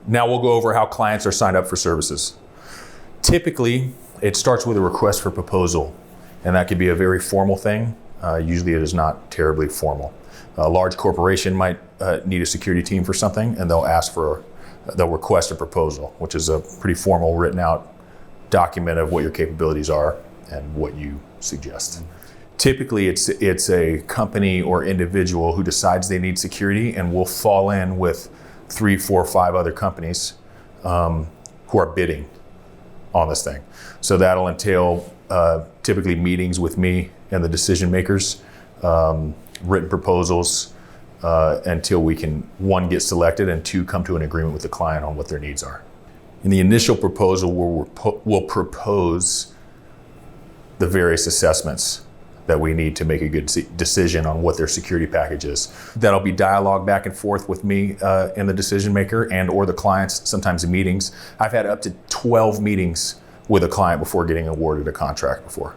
Now we'll go over how clients are signed up for services. Typically, it starts with a request for proposal, and that could be a very formal thing. Usually it is not terribly formal. A large corporation might need a security team for something, and they'll request a proposal, which is a pretty formal, written out document of what your capabilities are and what you suggest. Typically, it's a company or individual who decides they need security and will fall in with 3, 4, 5 other companies who are bidding on this thing. So that'll entail typically meetings with me and the decision makers, written proposals until we can, 1, get selected, and 2, come to an agreement with the client on what their needs are. In the initial proposal, we'll propose the various assessments that we need to make a good decision on what their security package is. That'll be dialogue back and forth with me and the decision maker and or the clients, sometimes in meetings. I've had up to 12 meetings with a client before getting awarded a contract before,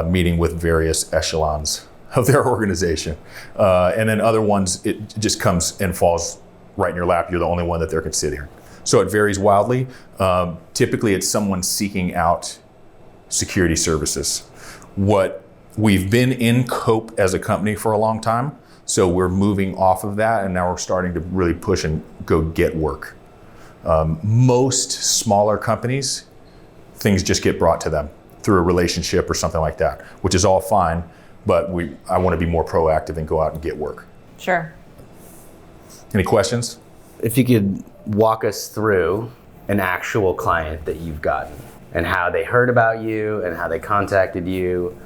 meeting with various echelons of their organization. And then other ones, it just comes and falls right in your lap. You're the only one that they're considering. So it varies wildly. Typically it's someone seeking out security services. We've been in COPE as a company for a long time, so we're moving off of that, and now we're starting to really push and go get work. Most smaller companies, things just get brought to them through a relationship or something like that, which is all fine, but I want to be more proactive and go out and get work. Sure. Any questions? If you could walk us through an actual client that you've gotten and how they heard about you and how they contacted you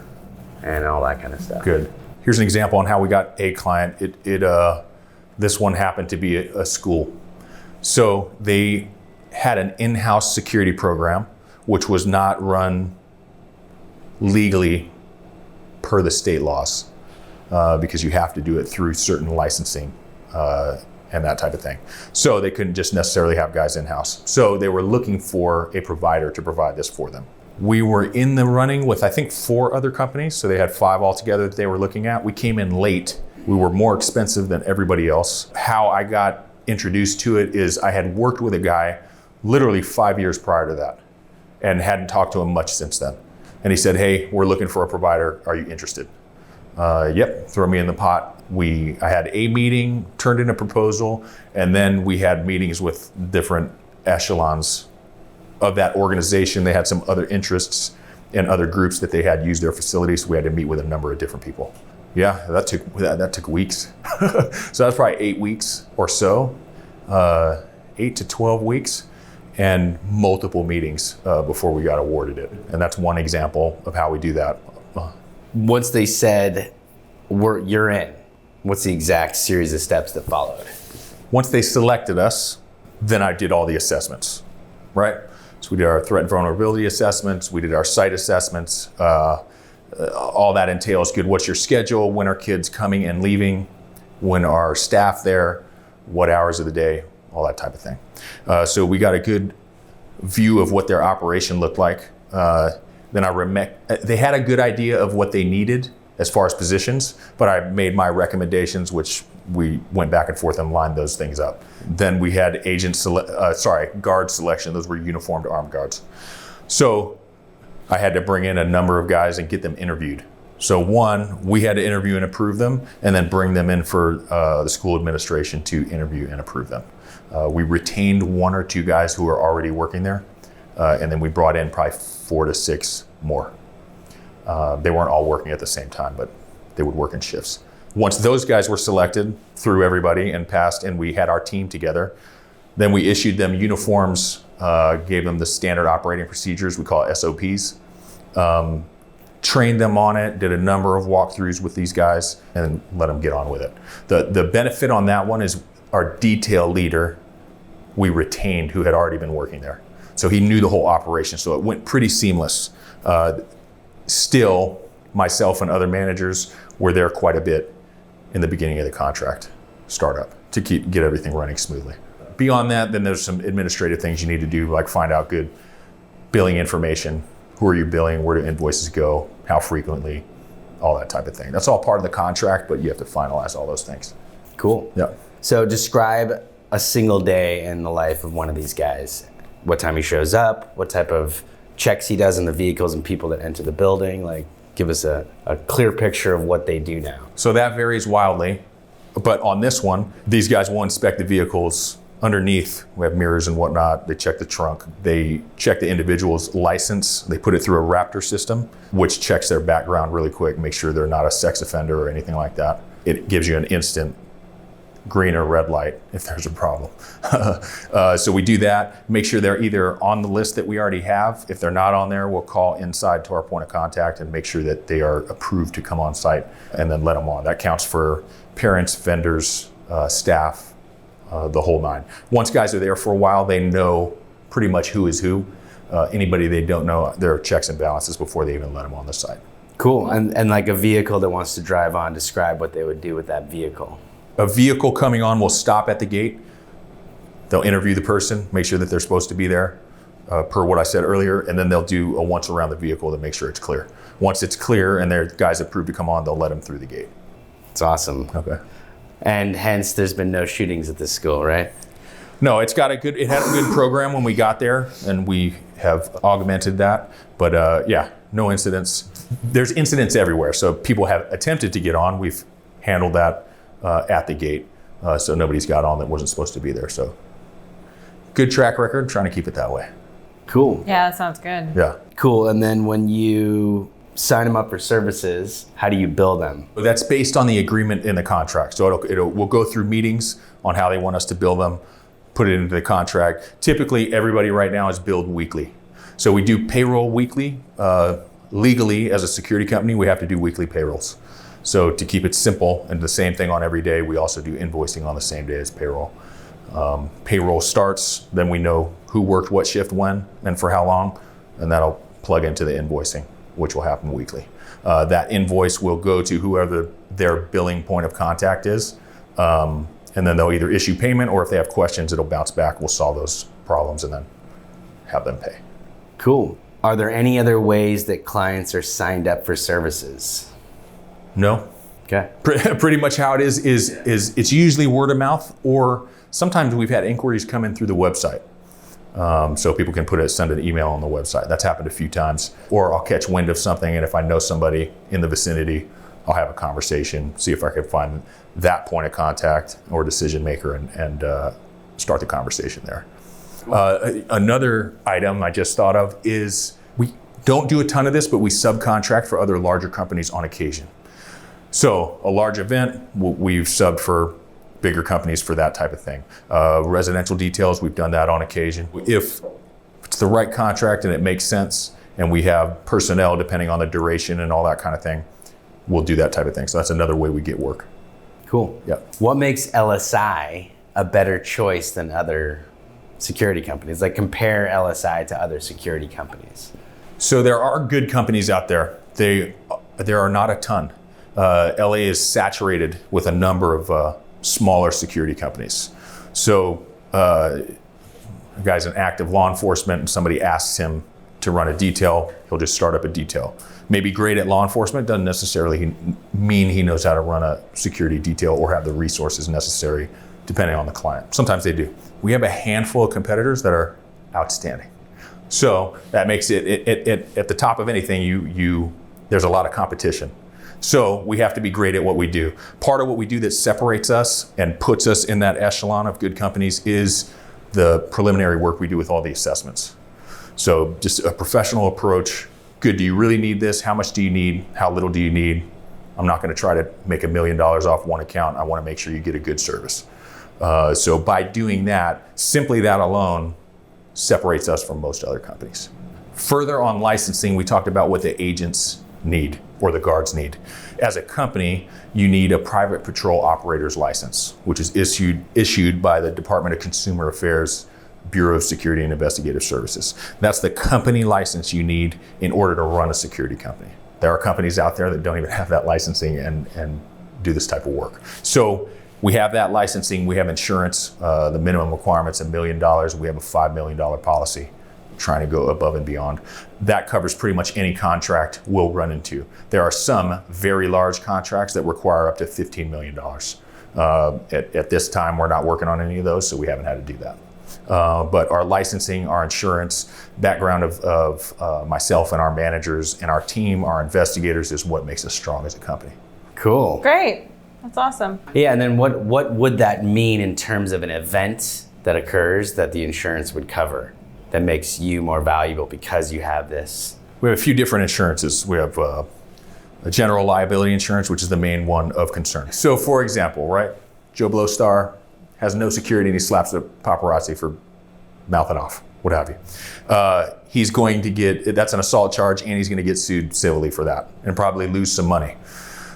and all that kind of stuff. Good. Here's an example on how we got a client. This one happened to be a school. So they had an in-house security program, which was not run legally per the state laws, because you have to do it through certain licensing and that type of thing. So they couldn't just necessarily have guys in-house. So they were looking for a provider to provide this for them. We were in the running with, I think, 4 other companies. So they had 5 altogether that they were looking at. We came in late. We were more expensive than everybody else. How I got introduced to it is I had worked with a guy literally 5 years prior to that and hadn't talked to him much since then. And he said, hey, we're looking for a provider. Are you interested? Yep, throw me in the pot. I had a meeting, turned in a proposal, and then we had meetings with different echelons of that organization. They had some other interests and other groups that they had used their facilities. So we had to meet with a number of different people. Yeah, that took weeks. So that's probably 8 weeks or so, 8 to 12 weeks, and multiple meetings before we got awarded it. And that's one example of how we do that. Once they said, you're in, what's the exact series of steps that followed? Once they selected us, then I did all the assessments, right? So we did our threat and vulnerability assessments, we did our site assessments, all that entails good. What's your schedule? When are kids coming and leaving? When are staff there? What hours of the day? All that type of thing. So we got a good view of what their operation looked like. Then they had a good idea of what they needed as far as positions, but I made my recommendations, which we went back and forth and lined those things up. Then we had guard selection. Those were uniformed armed guards. So I had to bring in a number of guys and get them interviewed. So we had to interview and approve them, and then bring them in for the school administration to interview and approve them. We retained 1 or 2 guys who were already working there, and then we brought in probably 4 to 6 more. They weren't all working at the same time, but they would work in shifts. Once those guys were selected through everybody and passed, and we had our team together, then we issued them uniforms, gave them the standard operating procedures, we call it SOPs, trained them on it, did a number of walkthroughs with these guys, and let them get on with it. The benefit on that one is our detail leader, we retained, who had already been working there. So he knew the whole operation, so it went pretty seamless. Still, myself and other managers were there quite a bit in the beginning of the contract startup to get everything running smoothly. Beyond that, then there's some administrative things you need to do, like find out good billing information. Who are you billing? Where do invoices go? How frequently? All that type of thing. That's all part of the contract, but you have to finalize all those things. Cool. Yeah. So describe a single day in the life of one of these guys? What time he shows up, what type of checks he does in the vehicles and people that enter the building? Like, give us a clear picture of what they do now. So that varies wildly. But on this one, these guys will inspect the vehicles underneath. We have mirrors and whatnot. They check the trunk. They check the individual's license. They put it through a Raptor system, which checks their background really quick, make sure they're not a sex offender or anything like that. It gives you an instant green or red light if there's a problem. So we do that, make sure they're either on the list that we already have. If they're not on there, we'll call inside to our point of contact and make sure that they are approved to come on site and then let them on. That counts for parents, vendors, staff, the whole nine. Once guys are there for a while, they know pretty much who is who. Anybody they don't know, there are checks and balances before they even let them on the site. Cool. And like a vehicle that wants to drive on, describe what they would do with that vehicle. A vehicle coming on will stop at the gate. They'll interview the person, make sure that they're supposed to be there, per what I said earlier, and then they'll do a once around the vehicle to make sure it's clear. Once it's clear and their guys approved to come on, they'll let them through the gate. It's awesome. Okay. And hence, there's been no shootings at this school, right? No, it had a good program when we got there, and we have augmented that. But yeah, no incidents. There's incidents everywhere, so people have attempted to get on. We've handled that at the gate, so nobody's got on that wasn't supposed to be there. So good track record, trying to keep it that way. Cool. Yeah, that sounds good. Yeah. Cool. And then when you sign them up for services, how do you bill them? That's based on the agreement in the contract. So we'll go through meetings on how they want us to bill them, put it into the contract. Typically, everybody right now is billed weekly. So we do payroll weekly. Legally, as a security company, we have to do weekly payrolls. So to keep it simple and the same thing on every day, we also do invoicing on the same day as payroll. Payroll starts, then we know who worked what shift when and for how long, and that'll plug into the invoicing, which will happen weekly. That invoice will go to whoever their billing point of contact is, and then they'll either issue payment, or if they have questions, it'll bounce back. We'll solve those problems and then have them pay. Cool. Are there any other ways that clients are signed up for services? No. Okay. Pretty much how it is it's usually word of mouth, or sometimes we've had inquiries come in through the website. So people can send an email on the website. That's happened a few times. Or I'll catch wind of something, and if I know somebody in the vicinity, I'll have a conversation, see if I can find that point of contact or decision maker and start the conversation there. Another item I just thought of is we don't do a ton of this, but we subcontract for other larger companies on occasion. So a large event, we've subbed for bigger companies for that type of thing. Residential details, we've done that on occasion. If it's the right contract and it makes sense, and we have personnel depending on the duration and all that kind of thing, we'll do that type of thing. So that's another way we get work. Cool. Yeah. What makes LSI a better choice than other security companies? Like, compare LSI to other security companies. So there are good companies out there. There are not a ton. LA is saturated with a number of smaller security companies. So a guy's in active law enforcement and somebody asks him to run a detail, he'll just start up a detail. Maybe great at law enforcement, doesn't necessarily mean he knows how to run a security detail or have the resources necessary, depending on the client. Sometimes they do. We have a handful of competitors that are outstanding. So that makes it at the top of anything, there's a lot of competition. So we have to be great at what we do. Part of what we do that separates us and puts us in that echelon of good companies is the preliminary work we do with all the assessments. So just a professional approach. Good, do you really need this? How much do you need? How little do you need? I'm not going to try to make $1 million off one account. I want to make sure you get a good service. So by doing that, simply that alone separates us from most other companies. Further on licensing, we talked about what the agents need or the guards need. As a company, you need a private patrol operator's license, which is issued by the Department of Consumer Affairs, Bureau of Security and Investigative Services. That's the company license you need in order to run a security company. There are companies out there that don't even have that licensing and do this type of work. So we have that licensing, we have insurance, the minimum requirement's $1 million, we have a $5 million policy, trying to go above and beyond. That covers pretty much any contract we'll run into. There are some very large contracts that require up to $15 million. At this time, we're not working on any of those, so we haven't had to do that. But our licensing, our insurance, background of myself and our managers and our team, our investigators, is what makes us strong as a company. Cool. Great. That's awesome. Yeah, and then what would that mean in terms of an event that occurs that the insurance would cover that makes you more valuable because you have this? We have a few different insurances. We have a general liability insurance, which is the main one of concern. So for example, right, Joe Blow star has no security and he slaps the paparazzi for mouthing off, what have you. He's going to get, that's an assault charge, and he's going to get sued civilly for that and probably lose some money.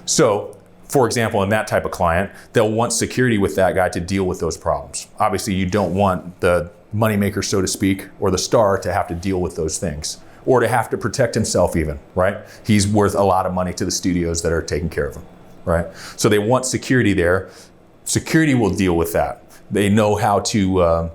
So for example, in that type of client, they'll want security with that guy to deal with those problems. Obviously, you don't want the moneymaker, so to speak, or the star to have to deal with those things, or to have to protect himself even, right? He's worth a lot of money to the studios that are taking care of him, right? So they want security there. Security will deal with that. They know how to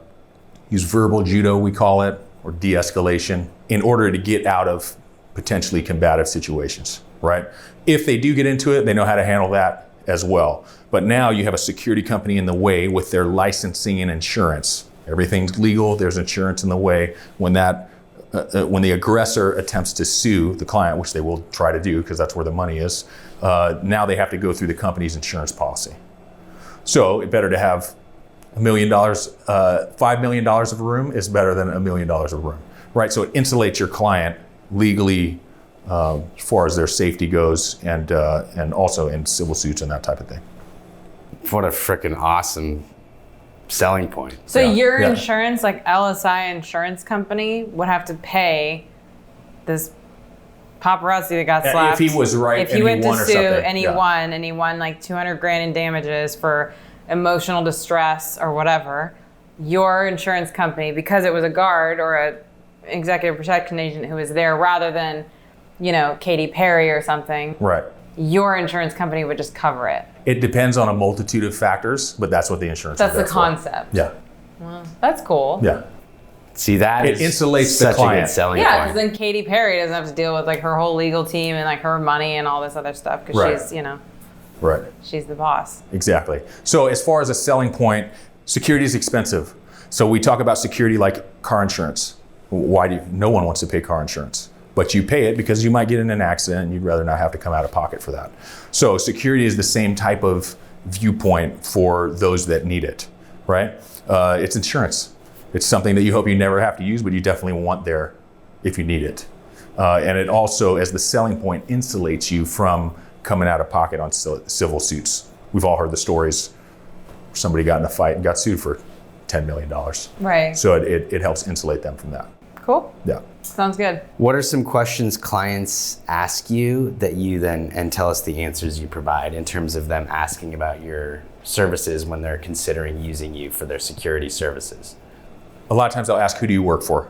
use verbal judo, we call it, or de-escalation, in order to get out of potentially combative situations, right? If they do get into it, they know how to handle that as well. But now you have a security company in the way with their licensing and insurance. Everything's legal, there's insurance in the way. When the aggressor attempts to sue the client, which they will try to do because that's where the money is, now they have to go through the company's insurance policy. So it's better to have $1 million, $5 million of a room is better than $1 million of a room, right? So it insulates your client legally as far as their safety goes, and also in civil suits and that type of thing. What a freaking awesome selling point. So Yeah. your Yeah. insurance, like LSI insurance company, would have to pay this paparazzi that got slapped. If he was right if and he he went won to or sue something, and he yeah. won, and he won like $200,000 in damages for emotional distress or whatever, your insurance company, because it was a guard or a executive protection agent who was there rather than, you know, Katy Perry or something, Right. your insurance company would just cover it. It depends on a multitude of factors, but that's what the insurance That's is the there for. concept. Yeah. That's cool. Yeah. See, that It is insulates the such a client. good selling Yeah, point. because then Katy Perry doesn't have to deal with like her whole legal team and like her money and all this other stuff because Right. she's, you know, Right. she's the boss. Exactly. So as far as a selling point, security is expensive. So we talk about security like car insurance. No one wants to pay car insurance, but you pay it because you might get in an accident and you'd rather not have to come out of pocket for that. So security is the same type of viewpoint for those that need it, right? It's insurance. It's something that you hope you never have to use, but you definitely want there if you need it. And it also, as the selling point, insulates you from coming out of pocket on civil suits. We've all heard the stories. Somebody got in a fight and got sued for $10 million. Right. So it helps insulate them from that. Cool. Yeah. Sounds good. What are some questions clients ask you that you then, and tell us the answers you provide in terms of them asking about your services when they're considering using you for their security services? A lot of times they'll ask, who do you work for?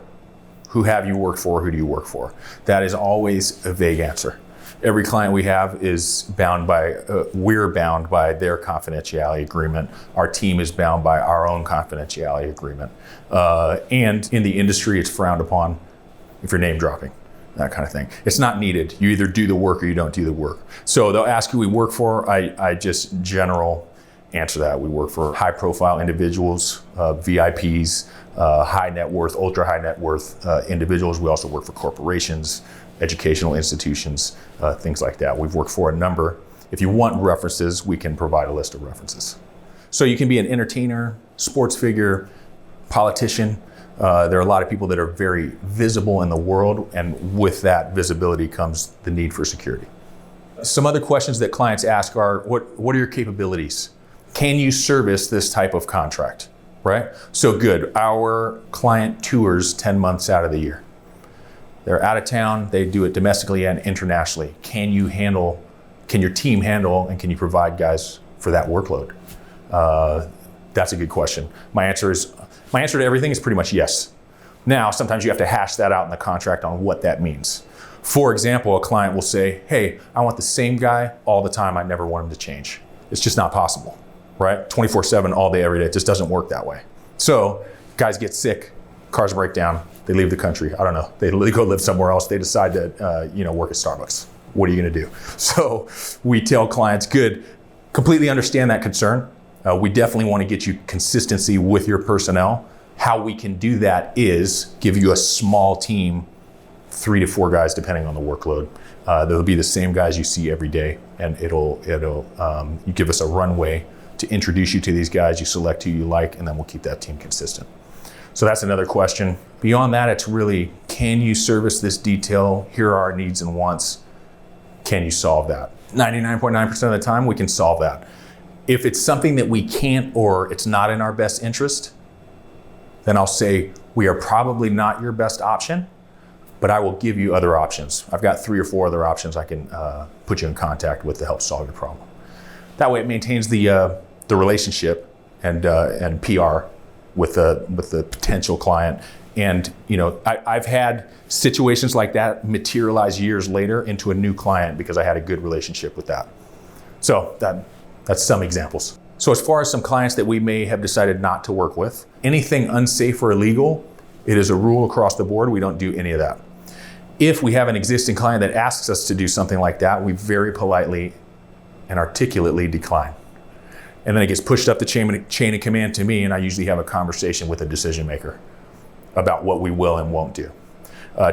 Who have you worked for? Who do you work for? That is always a vague answer. Every client we have is bound by, we're bound by their confidentiality agreement. Our team is bound by our own confidentiality agreement. And in the industry, it's frowned upon if you're name dropping, that kind of thing. It's not needed. You either do the work or you don't do the work. So they'll ask who we work for. I just general answer that. We work for high profile individuals, VIPs, high net worth, ultra high net worth individuals. We also work for corporations, educational institutions, things like that. We've worked for a number. If you want references, we can provide a list of references. So you can be an entertainer, sports figure, politician. There are a lot of people that are very visible in the world, and with that visibility comes the need for security. Some other questions that clients ask are, what are your capabilities? Can you service this type of contract, right? So good, our client tours 10 months out of the year. They're out of town, they do it domestically and internationally. Can your team handle, and can you provide guys for that workload? That's a good question. My answer to everything is pretty much yes. Now, sometimes you have to hash that out in the contract on what that means. For example, a client will say, hey, I want the same guy all the time, I never want him to change. It's just not possible, right? 24/7, all day, every day, it just doesn't work that way. So guys get sick, cars break down, they leave the country, I don't know, they go live somewhere else, they decide to work at Starbucks. What are you gonna do? So we tell clients, good, completely understand that concern, We definitely want to get you consistency with your personnel. How we can do that is give you a small team, 3 to 4 guys, depending on the workload. They'll be the same guys you see every day, and it'll you give us a runway to introduce you to these guys. You select who you like, and then we'll keep that team consistent. So that's another question. Beyond that, it's really, can you service this detail? Here are our needs and wants. Can you solve that? 99.9% of the time, we can solve that. If it's something that we can't, or it's not in our best interest, then I'll say, we are probably not your best option, but I will give you other options. I've got 3 or 4 other options I can put you in contact with to help solve your problem. That way it maintains the relationship and PR with the potential client. And I've had situations like that materialize years later into a new client because I had a good relationship with that. So that's some examples. So as far as some clients that we may have decided not to work with, anything unsafe or illegal, it is a rule across the board. We don't do any of that. If we have an existing client that asks us to do something like that, we very politely and articulately decline. And then it gets pushed up the chain of command to me, and I usually have a conversation with a decision maker about what we will and won't do.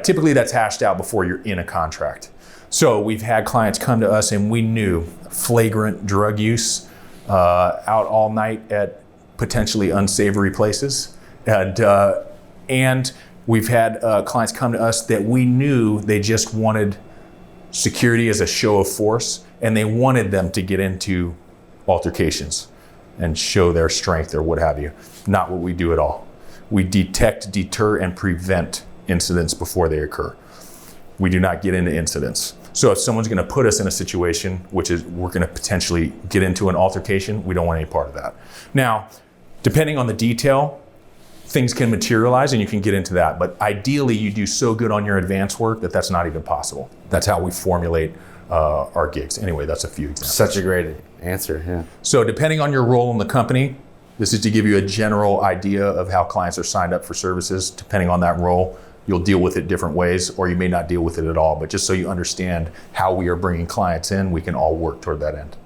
Typically that's hashed out before you're in a contract. So we've had clients come to us and we knew flagrant drug use, out all night at potentially unsavory places. And we've had clients come to us that we knew they just wanted security as a show of force, and they wanted them to get into altercations and show their strength or what have you. Not what we do at all. We detect, deter, and prevent incidents before they occur. We do not get into incidents. So if someone's going to put us in a situation, which is we're going to potentially get into an altercation, we don't want any part of that. Now, depending on the detail, things can materialize and you can get into that. But ideally, you do so good on your advance work that that's not even possible. That's how we formulate our gigs. Anyway, that's a few examples. Such a great answer, yeah. So depending on your role in the company, this is to give you a general idea of how clients are signed up for services. Depending on that role, you'll deal with it different ways, or you may not deal with it at all. But just so you understand how we are bringing clients in, we can all work toward that end.